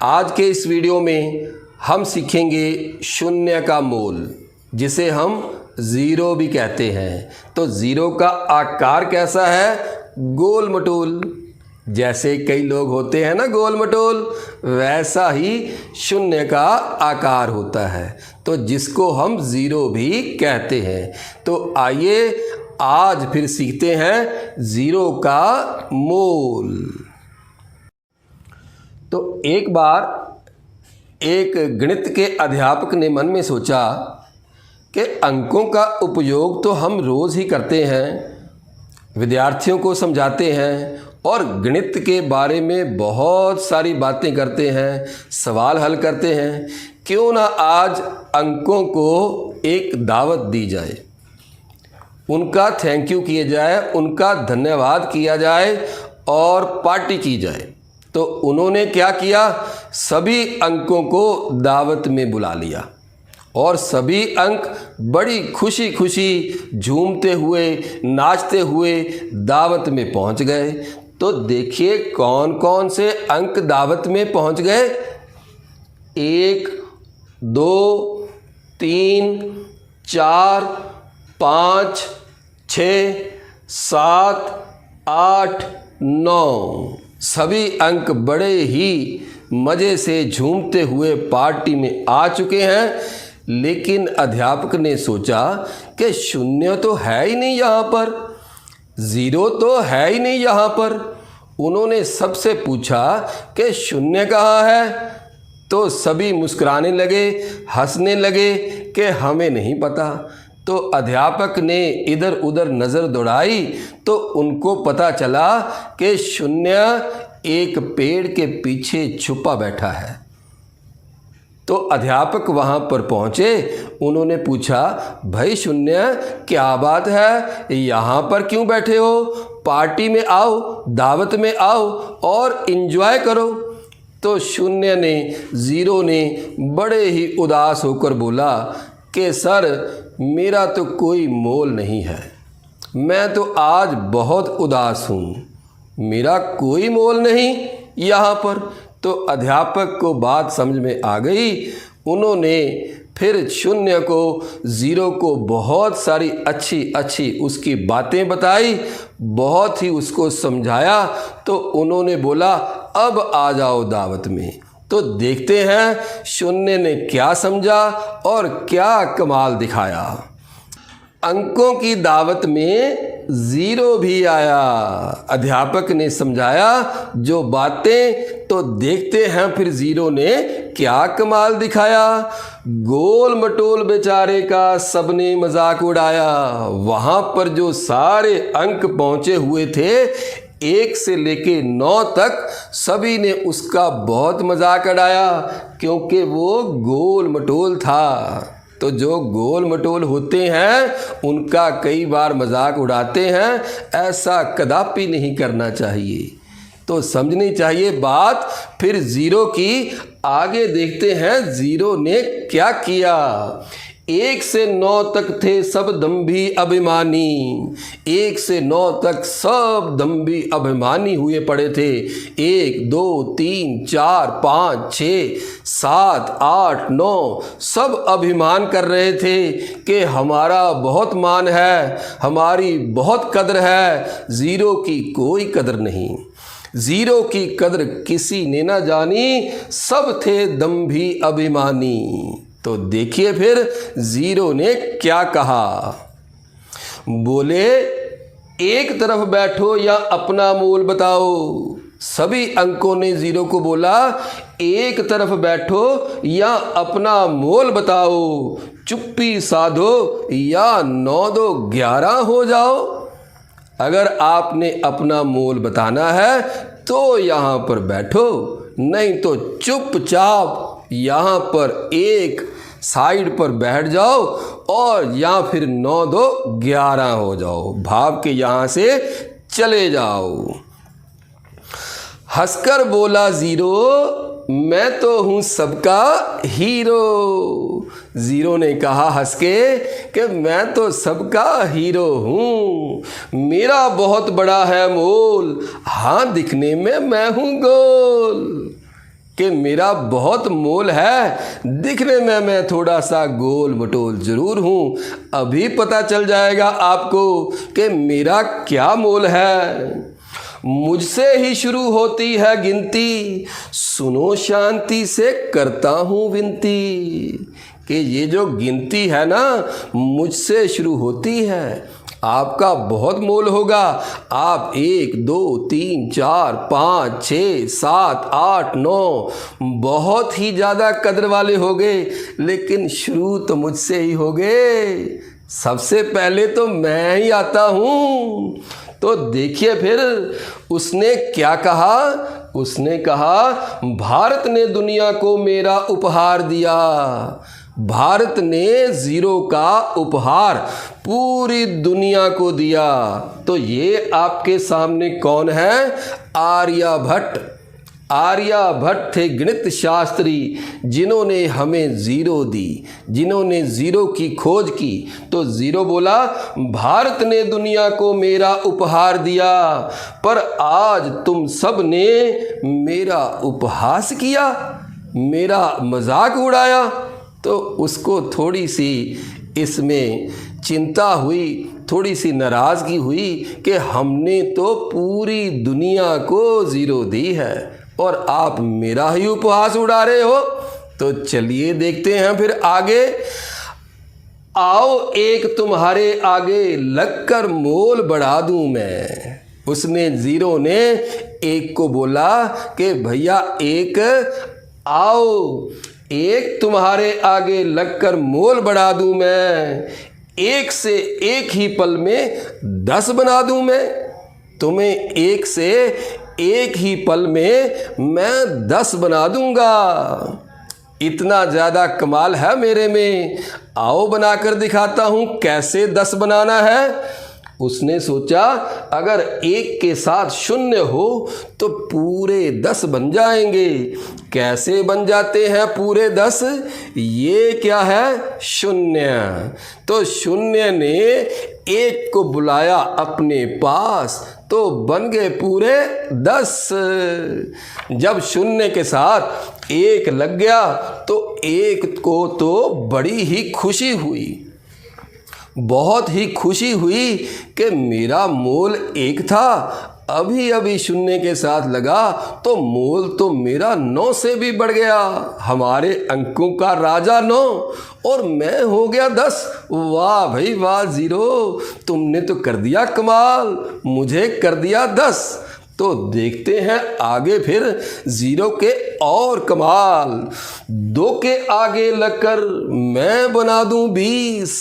आज के इस वीडियो में हम सीखेंगे शून्य का मोल, जिसे हम ज़ीरो भी कहते हैं। तो ज़ीरो का आकार कैसा है? गोल मटोल। जैसे कई लोग होते हैं ना गोल मटोल, वैसा ही शून्य का आकार होता है, तो जिसको हम ज़ीरो भी कहते हैं। तो आइए आज फिर सीखते हैं ज़ीरो का मोल। तो एक बार एक गणित के अध्यापक ने मन में सोचा कि अंकों का उपयोग तो हम रोज़ ही करते हैं, विद्यार्थियों को समझाते हैं और गणित के बारे में बहुत सारी बातें करते हैं, सवाल हल करते हैं। क्यों ना आज अंकों को एक दावत दी जाए, उनका थैंक यू किया जाए, उनका धन्यवाद किया जाए और पार्टी की जाए। तो उन्होंने क्या किया? सभी अंकों को दावत में बुला लिया और सभी अंक बड़ी खुशी खुशी झूमते हुए, नाचते हुए दावत में पहुंच गए। तो देखिए कौन कौन से अंक दावत में पहुंच गए। 1, 2, 3, 4, 5, 6, 7, 8, 9 सभी अंक बड़े ही मज़े से झूमते हुए पार्टी में आ चुके हैं। लेकिन अध्यापक ने सोचा कि शून्य तो है ही नहीं यहाँ पर, ज़ीरो तो है ही नहीं यहाँ पर। उन्होंने सबसे पूछा कि शून्य कहाँ है? तो सभी मुस्कुराने लगे, हंसने लगे कि हमें नहीं पता। तो अध्यापक ने इधर उधर नज़र दौड़ाई तो उनको पता चला कि शून्य एक पेड़ के पीछे छुपा बैठा है। तो अध्यापक वहाँ पर पहुँचे, उन्होंने पूछा, भाई शून्य क्या बात है, यहाँ पर क्यों बैठे हो? पार्टी में आओ, दावत में आओ और एंजॉय करो। तो शून्य ने, ज़ीरो ने बड़े ही उदास होकर बोला कि सर मेरा तो कोई मोल नहीं है, मैं तो आज बहुत उदास हूँ, मेरा कोई मोल नहीं यहाँ पर। तो अध्यापक को बात समझ में आ गई। उन्होंने फिर शून्य को, ज़ीरो को बहुत सारी अच्छी अच्छी उसकी बातें बताई, बहुत ही उसको समझाया। तो उन्होंने बोला अब आ जाओ दावत में। तो देखते हैं शून्य ने क्या समझा और क्या कमाल दिखाया। अंकों की दावत में ज़ीरो भी आया। अध्यापक ने समझाया जो बातें, तो देखते हैं फिर ज़ीरो ने क्या कमाल दिखाया। गोल मटोल बेचारे का सबने मजाक उड़ाया। वहाँ पर जो सारे अंक पहुँचे हुए थे 1 से लेके 9 तक, सभी ने उसका बहुत मजाक उड़ाया, क्योंकि वो गोल मटोल था। तो जो गोल मटोल होते हैं उनका कई बार मजाक उड़ाते हैं, ऐसा कदापि नहीं करना चाहिए। तो समझनी चाहिए बात। फिर ज़ीरो की आगे देखते हैं ज़ीरो ने क्या किया। 1 से 9 तक थे सब दम्भी अभिमानी। 1 से 9 तक सब दम्भी अभिमानी हुए पड़े थे। 1, 2, 3, 4, 5, 6, 7, 8, 9 सब अभिमान कर रहे थे कि हमारा बहुत मान है, हमारी बहुत कदर है। ज़ीरो की कोई कदर नहीं, ज़ीरो की कदर किसी ने ना जानी, सब थे दम्भी अभिमानी। तो देखिए फिर ज़ीरो ने क्या कहा। बोले एक तरफ बैठो या अपना मोल बताओ। सभी अंकों ने ज़ीरो को बोला एक तरफ बैठो या अपना मोल बताओ, चुप्पी साधो या 9 2 11 हो जाओ। अगर आपने अपना मोल बताना है तो यहाँ पर बैठो, नहीं तो चुपचाप यहाँ पर एक साइड पर बैठ जाओ और या फिर 9 2 11 हो जाओ, भाग के यहाँ से चले जाओ। हंसकर बोला ज़ीरो, मैं तो हूँ सबका हीरो। ज़ीरो ने कहा हंस के कि मैं तो सबका हीरो हूँ, मेरा बहुत बड़ा है मोल, हाँ दिखने में मैं हूँ गोल। कि मेरा बहुत मोल है। दिखने में मैं थोड़ा सा गोल मटोल ज़रूर हूँ, अभी पता चल जाएगा आपको कि मेरा क्या मोल है। मुझसे ही शुरू होती है गिनती, सुनो शांति से करता हूँ विनती। कि ये जो गिनती है ना, मुझसे शुरू होती है। आपका बहुत मोल होगा। आप 1 2 3 4 5 6 7 8 9 बहुत ही ज़्यादा कदर वाले होगे, लेकिन शुरू तो मुझसे ही होगे। सबसे पहले तो मैं ही आता हूँ। तो देखिए फिर उसने क्या कहा। उसने कहा, भारत ने दुनिया को मेरा उपहार दिया। भारत ने ज़ीरो का उपहार पूरी दुनिया को दिया। तो ये आपके सामने कौन है? आर्यभट्ट। आर्यभट्ट थे गणित शास्त्री, जिन्होंने हमें ज़ीरो दी, जिन्होंने ज़ीरो की खोज की। तो ज़ीरो बोला, भारत ने दुनिया को मेरा उपहार दिया, पर आज तुम सब ने मेरा उपहास किया, मेरा मजाक उड़ाया। तो उसको थोड़ी सी इसमें चिंता हुई, थोड़ी सी नाराज़गी हुई कि हमने तो पूरी दुनिया को ज़ीरो दी है और आप मेरा ही उपहास उड़ा रहे हो। तो चलिए देखते हैं फिर आगे। आओ एक तुम्हारे आगे लगकर मोल बढ़ा दूं मैं। उसने ज़ीरो ने एक को बोला कि भैया एक आओ, एक तुम्हारे आगे लगकर मोल बढ़ा दूं मैं। एक से एक ही पल में 10 बना दूं मैं। तुम्हें एक से एक ही पल में मैं 10 बना दूंगा। इतना ज़्यादा कमाल है मेरे में। आओ बनाकर दिखाता हूँ कैसे 10 बनाना है। उसने सोचा, अगर एक के साथ शून्य हो तो पूरे 10 बन जाएंगे। कैसे बन जाते हैं पूरे 10? ये क्या है? शून्य। तो शून्य ने एक को बुलाया अपने पास, तो बन गए पूरे 10। जब शून्य के साथ एक लग गया तो एक को तो बड़ी ही खुशी हुई, बहुत ही खुशी हुई कि मेरा मोल एक था, अभी अभी शून्य के साथ लगा तो मोल तो मेरा 9 से भी बढ़ गया। हमारे अंकों का राजा 9 और मैं हो गया 10। वाह भाई वाह ज़ीरो, तुमने तो कर दिया कमाल, मुझे कर दिया 10। तो देखते हैं आगे फिर ज़ीरो के और कमाल। 2 के आगे लगकर मैं बना दूं 20।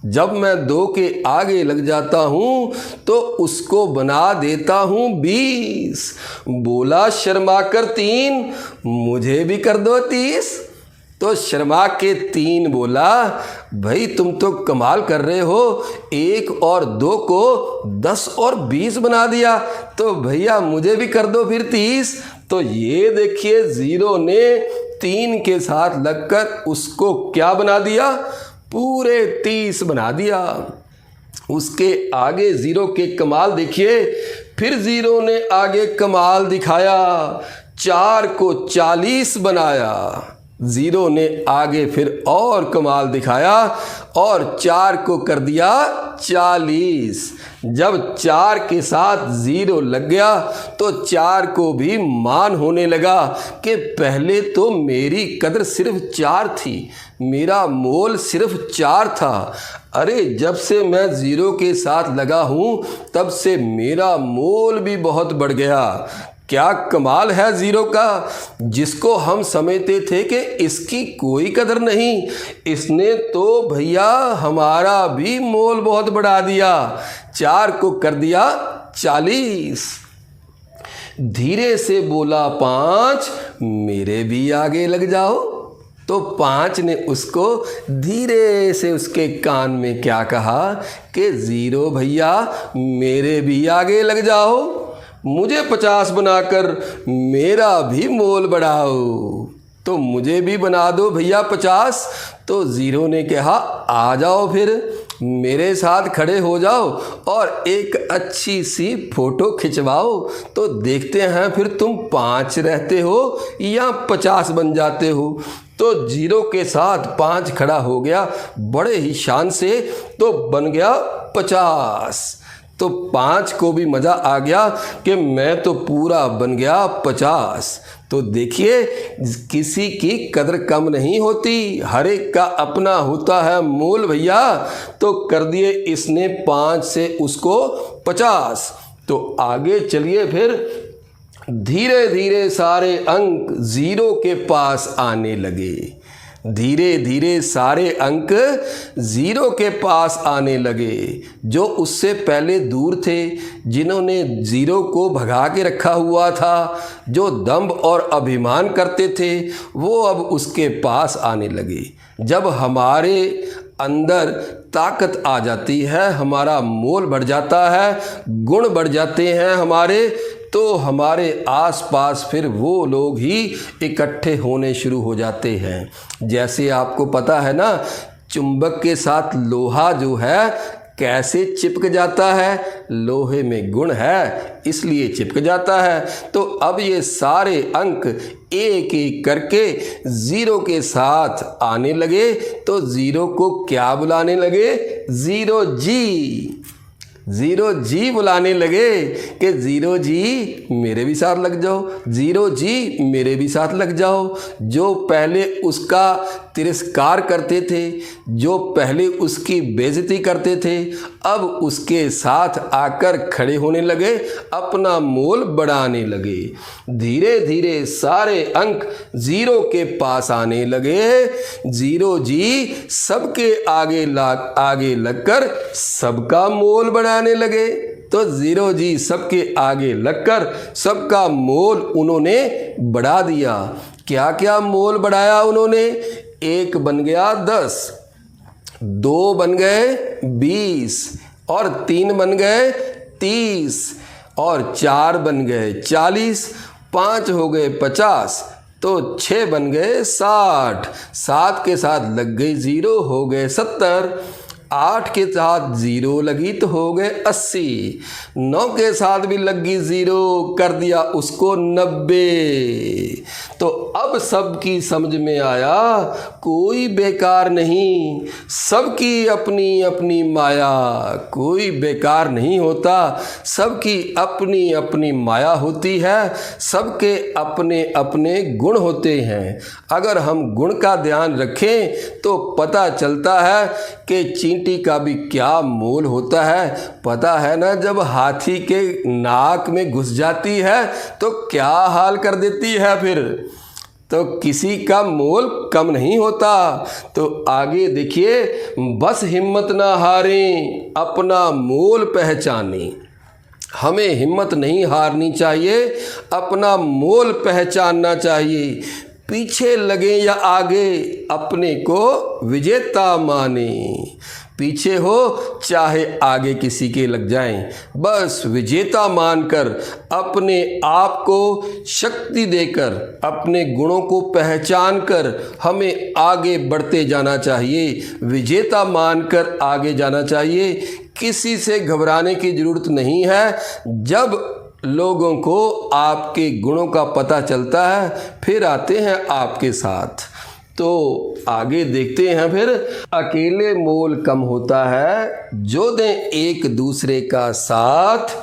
जब मैं 2 के आगे लग जाता हूँ तो उसको बना देता हूँ 20। बोला शर्मा कर 3, मुझे भी कर दो 30। तो शर्मा के 3 बोला, भाई तुम तो कमाल कर रहे हो, 1 और 2 को 10 और 20 बना दिया, तो भैया मुझे भी कर दो फिर 30। तो ये देखिए ज़ीरो ने 3 के साथ लगकर उसको क्या बना दिया? पूरे 30 बना दिया। उसके आगे ज़ीरो के कमाल देखिए। फिर ज़ीरो ने आगे कमाल दिखाया, 4 को 40 बनाया। ज़ीरो ने आगे फिर और कमाल दिखाया और 4 को कर दिया 40। जब 4 के साथ ज़ीरो लग गया तो 4 को भी मान होने लगा कि पहले तो मेरी कदर सिर्फ 4 थी, मेरा मोल सिर्फ 4 था। अरे जब से मैं ज़ीरो के साथ लगा हूँ तब से मेरा मोल भी बहुत बढ़ गया। क्या कमाल है ज़ीरो का, जिसको हम समझते थे कि इसकी कोई कदर नहीं, इसने तो भैया हमारा भी मोल बहुत बढ़ा दिया। 4 को कर दिया 40। धीरे से बोला 5, मेरे भी आगे लग जाओ। तो 5 ने उसको धीरे से उसके कान में क्या कहा कि ज़ीरो भैया मेरे भी आगे लग जाओ, मुझे 50 बनाकर मेरा भी मोल बढ़ाओ। तो मुझे भी बना दो भैया 50। तो ज़ीरो ने कहा आ जाओ फिर, मेरे साथ खड़े हो जाओ और एक अच्छी सी फोटो खिंचवाओ, तो देखते हैं फिर तुम 5 रहते हो या 50 बन जाते हो। तो 0 के साथ 5 खड़ा हो गया बड़े ही शान से, तो बन गया 50। तो 5 को भी मज़ा आ गया कि मैं तो पूरा बन गया 50। तो देखिए, किसी की कदर कम नहीं होती, हर एक का अपना होता है मोल भैया। तो कर दिए इसने 5 से उसको 50। तो आगे चलिए, फिर धीरे धीरे सारे अंक 0 के पास आने लगे। धीरे धीरे सारे अंक 0 के पास आने लगे। जो उससे पहले दूर थे, जिन्होंने 0 को भगा के रखा हुआ था, जो दंभ और अभिमान करते थे, वो अब उसके पास आने लगे। जब हमारे अंदर ताकत आ जाती है, हमारा मोल बढ़ जाता है, गुण बढ़ जाते हैं हमारे, तो हमारे आसपास फिर वो लोग ही इकट्ठे होने शुरू हो जाते हैं। जैसे आपको पता है ना, चुंबक के साथ लोहा जो है कैसे चिपक जाता है, लोहे में गुण है इसलिए चिपक जाता है। तो अब ये सारे अंक एक एक करके 0 के साथ आने लगे। तो 0 को क्या बुलाने लगे? 0 जी। 0 जी बुलाने लगे कि 0 जी मेरे भी साथ लग जाओ, 0 जी मेरे भी साथ लग जाओ। जो पहले उसका तिरस्कार करते थे, जो पहले उसकी बेइज्जती करते थे, अब उसके साथ आकर खड़े होने लगे, अपना मोल बढ़ाने लगे। धीरे धीरे सारे अंक 0 के पास आने लगे। 0 जी सबके आगे लगकर सबका मोल बढ़ाने लगे। तो 0 जी सबके आगे लगकर सबका मोल उन्होंने बढ़ा दिया। क्या क्या मोल बढ़ाया उन्होंने? 1 बन गया 10, 2 बन गए 20, और 3 बन गए 30, और 4 बन गए 40, 5 हो गए 50, तो 6 बन गए 60, 7 के साथ लग गई 0 हो गए 70, 8 के साथ 0 लगी तो हो गए 80, 9 के साथ भी लगी 0 कर दिया उसको 90। तो अब सबकी समझ में आया कोई बेकार नहीं, सबकी अपनी अपनी माया, कोई बेकार नहीं होता, सबकी अपनी अपनी माया होती है, सबके अपने अपने गुण होते हैं। अगर हम गुण का ध्यान रखें तो पता चलता है कि चींटी का भी क्या मोल होता है। पता है ना, जब हाथी के नाक में घुस जाती है तो क्या हाल कर देती है फिर, तो किसी का मोल कम नहीं होता। तो आगे देखिए, बस हिम्मत ना हारें, अपना मोल पहचानें। हमें हिम्मत नहीं हारनी चाहिए, अपना मोल पहचानना चाहिए। पीछे लगे या आगे, अपने को विजेता माने। पीछे हो चाहे आगे किसी के लग जाएं, बस विजेता मानकर अपने आप को शक्ति देकर, अपने गुणों को पहचान कर हमें आगे बढ़ते जाना चाहिए, विजेता मानकर आगे जाना चाहिए। किसी से घबराने की ज़रूरत नहीं है। जब लोगों को आपके गुणों का पता चलता है, फिर आते हैं आपके साथ। तो आगे देखते हैं फिर, अकेले मोल कम होता है, जो दें एक दूसरे का साथ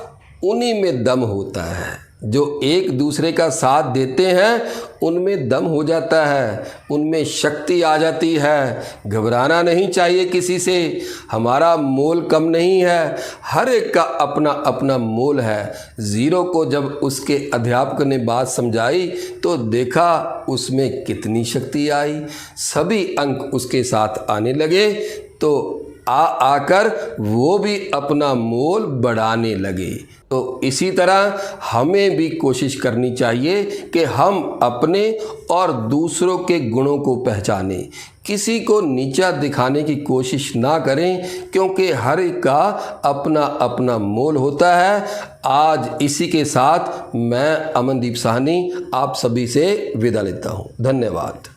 उन्हीं में दम होता है। जो एक दूसरे का साथ देते हैं उनमें दम हो जाता है, उनमें शक्ति आ जाती है। घबराना नहीं चाहिए किसी से, हमारा मोल कम नहीं है, हर एक का अपना अपना मोल है। 0 को जब उसके अध्यापक ने बात समझाई तो देखा उसमें कितनी शक्ति आई, सभी अंक उसके साथ आने लगे। तो आकर वो भी अपना मोल बढ़ाने लगे। तो इसी तरह हमें भी कोशिश करनी चाहिए कि हम अपने और दूसरों के गुणों को पहचानें, किसी को नीचा दिखाने की कोशिश ना करें, क्योंकि हर एक का अपना अपना मोल होता है। आज इसी के साथ मैं अमनदीप साहनी आप सभी से विदा लेता हूँ। धन्यवाद।